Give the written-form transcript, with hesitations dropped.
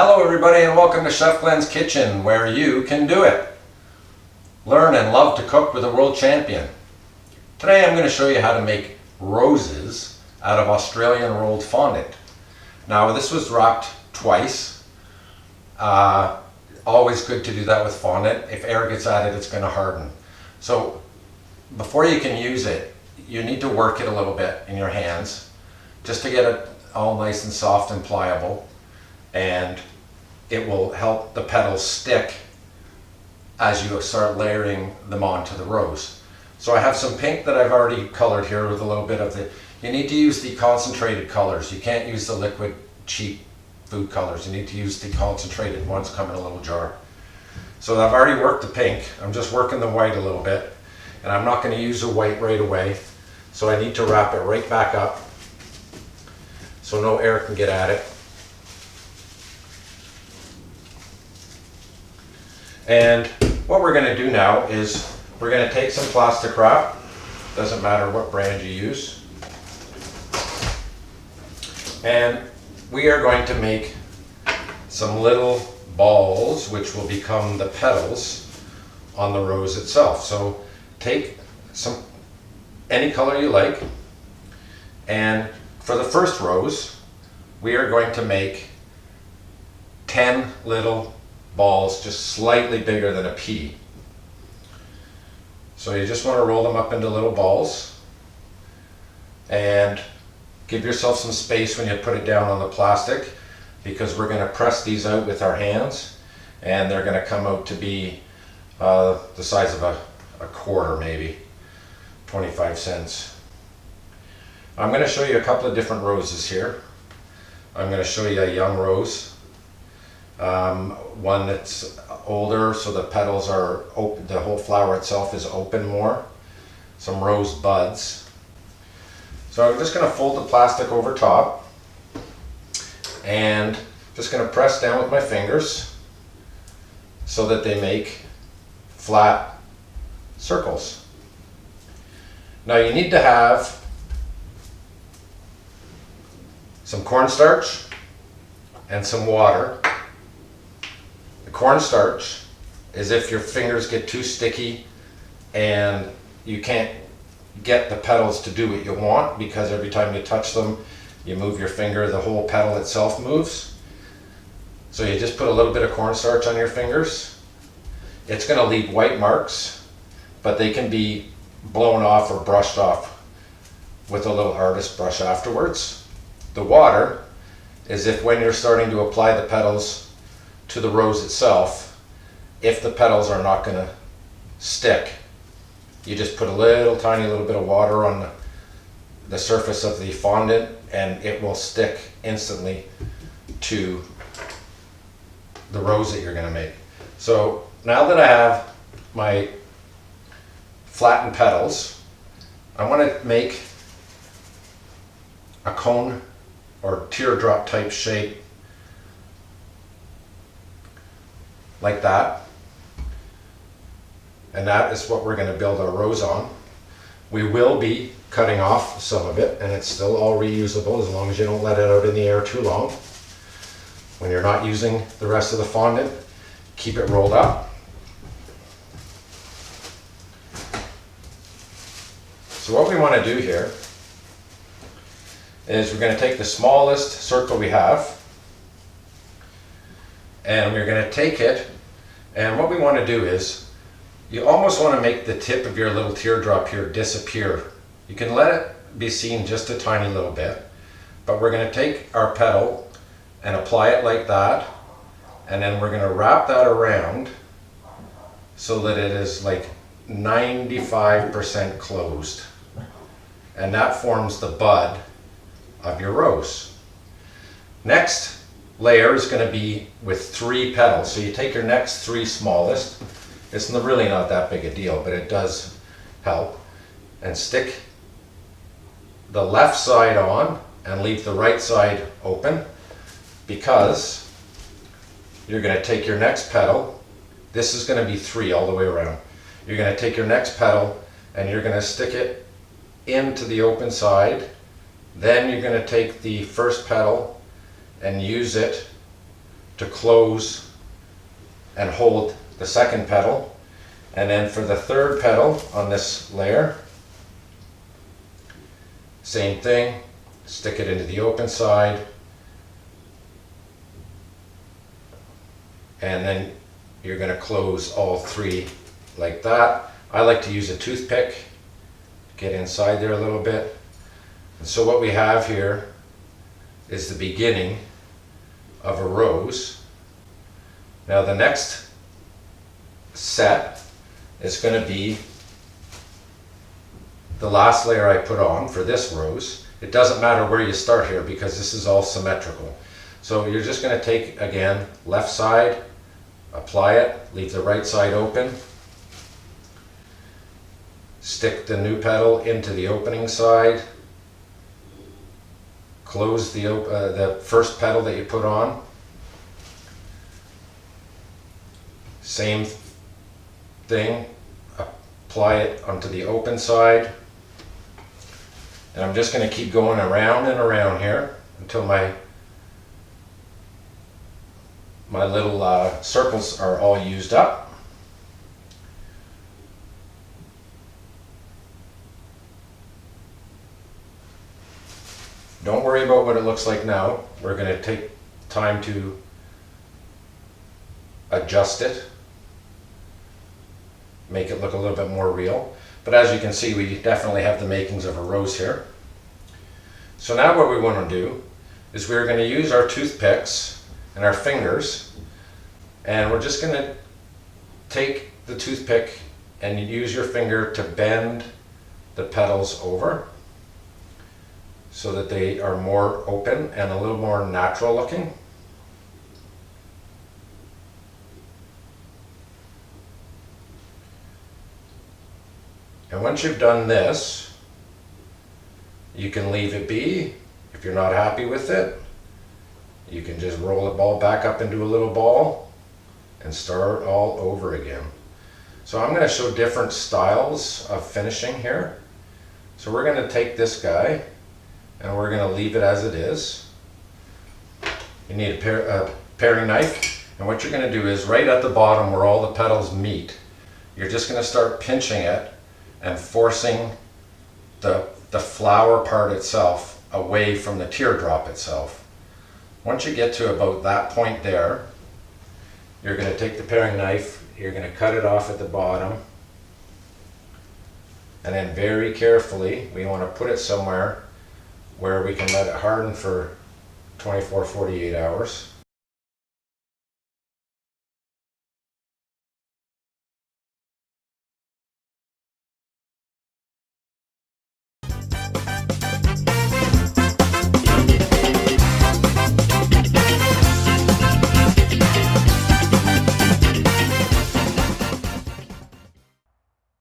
Hello everybody and welcome to Chef Glen's Kitchen, where you can do it. Learn and love to cook with a world champion. Today I'm going to show you how to make roses out of Australian rolled fondant. Now this was wrapped twice. Always good to do that with fondant. If air gets at it, it's going to harden. So before you can use it, you need to work it a little bit in your hands just to get it all nice and soft and pliable. And it will help the petals stick as you start layering them onto the rose. So I have some pink that I've already colored here with a little bit of the, you need to use the concentrated colors. You can't use the liquid cheap food colors. You need to use the concentrated ones come in a little jar. So I've already worked the pink. I'm just working the white a little bit, and I'm not going to use the white right away. So I need to wrap it right back up so no air can get at it. And what we're going to do now is we're going to take some plastic wrap, doesn't matter what brand you use, and we are going to make some little balls which will become the petals on the rose itself. So take any color you like, and for the first rose we are going to make 10 little balls just slightly bigger than a pea. So you just want to roll them up into little balls and give yourself some space when you put it down on the plastic, because we're going to press these out with our hands and they're going to come out to be the size of a quarter, maybe 25 cents. I'm going to show you a couple of different roses here. I'm going to show you a young rose. One that's older, so the petals are open, the whole flower itself is open more. Some rose buds. So I'm just going to fold the plastic over top and just going to press down with my fingers so that they make flat circles. Now you need to have some cornstarch and some water. The cornstarch is if your fingers get too sticky and you can't get the petals to do what you want, because every time you touch them, you move your finger, the whole petal itself moves. So you just put a little bit of cornstarch on your fingers. It's going to leave white marks, but they can be blown off or brushed off with a little artist brush afterwards. The water is if when you're starting to apply the petals to the rose itself, if the petals are not going to stick, you just put a tiny little bit of water on the surface of the fondant and it will stick instantly to the rose that you're going to make. So now that I have my flattened petals, I want to make a cone or teardrop type shape like that, and that is what we're going to build our rose on. We will be cutting off some of it, and it's still all reusable as long as you don't let it out in the air too long. When you're not using the rest of the fondant, keep it rolled up. So what we want to do here is we're going to take the smallest circle we have, and we're going to take it, and what we want to do is you almost want to make the tip of your little teardrop here disappear. You can let it be seen just a tiny little bit, but we're going to take our petal and apply it like that, and then we're going to wrap that around so that it is like 95% closed, and that forms the bud of your rose. Next layer is going to be with 3 petals. So you take your next 3 smallest, it's really not that big a deal, but it does help, and stick the left side on and leave the right side open, because you're going to take your next petal, this is going to be 3 all the way around, you're going to take your next petal and you're going to stick it into the open side. Then you're going to take the first petal and use it to close and hold the second petal. And then for the third petal on this layer, same thing, stick it into the open side, and then you're going to close all three like that. I like to use a toothpick, get inside there a little bit. And so what we have here is the beginning of a rose. Now the next set is going to be the last layer I put on for this rose. It doesn't matter where you start here because this is all symmetrical. So you're just going to take, again, left side, apply it, leave the right side open, stick the new petal into the opening side, close the first petal that you put on, same thing, apply it onto the open side, and I'm just going to keep going around and around here until my little circles are all used up. Don't worry about what it looks like now. We're going to take time to adjust it, make it look a little bit more real. But as you can see, we definitely have the makings of a rose here. So now what we want to do is we're going to use our toothpicks and our fingers, and we're just going to take the toothpick and use your finger to bend the petals over so that they are more open and a little more natural looking. And once you've done this, you can leave it be. If you're not happy with it, you can just roll the ball back up into a little ball and start all over again. So I'm going to show different styles of finishing here. So we're going to take this guy and we're going to leave it as it is. You need a paring knife, and what you're going to do is right at the bottom where all the petals meet, you're just going to start pinching it and forcing the flower part itself away from the teardrop itself. Once you get to about that point there, you're going to take the paring knife, you're going to cut it off at the bottom, and then very carefully we want to put it somewhere where we can let it harden for 24-48 hours.